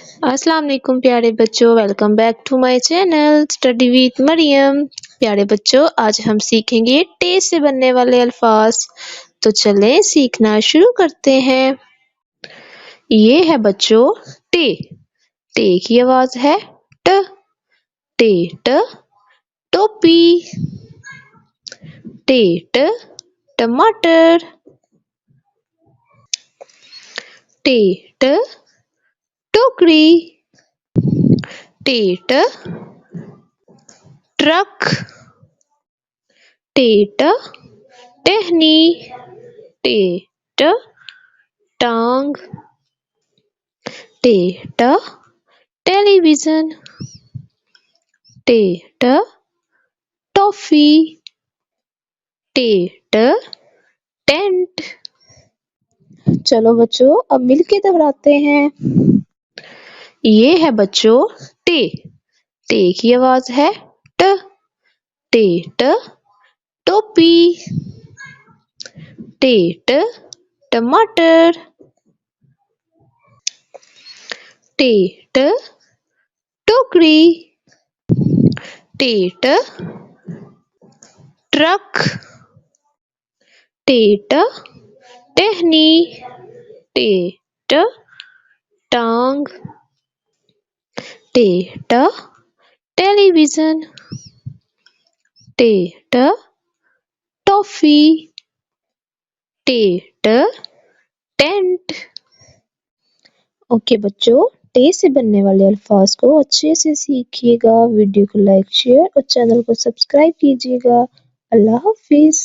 अस्सलाम वालेकुम प्यारे बच्चों, welcome back to my channel study with Mariam. प्यारे बच्चों, आज हम सीखेंगे टे से बनने वाले अल्फाज। तो चलें सीखना शुरू करते हैं। ये है बच्चों टे। टे की आवाज है ट। टे ट टोपी। टे ट टमाटर। टे ट टोकरी। टे ट ट्रक। टे ट टहनी। टे ट टांग। टे ट टेलीविजन। टे ट टॉफी। टे ट टेंट। चलो बच्चों अब मिलके दोहराते हैं। ये है बच्चों टे। टे की आवाज है ट। टे ट टोपी। टे ट टमाटर। टे ट टोकरी। टे ट ट्रक। टे ट टहनी। टे ट टांग। टे ट टेलीविजन। टे ट टॉफी। टे ट टेंट। ओके बच्चों, टे से बनने वाले अल्फाज को अच्छे से सीखिएगा। वीडियो को लाइक शेयर और चैनल को सब्सक्राइब कीजिएगा। अल्लाह हाफिज।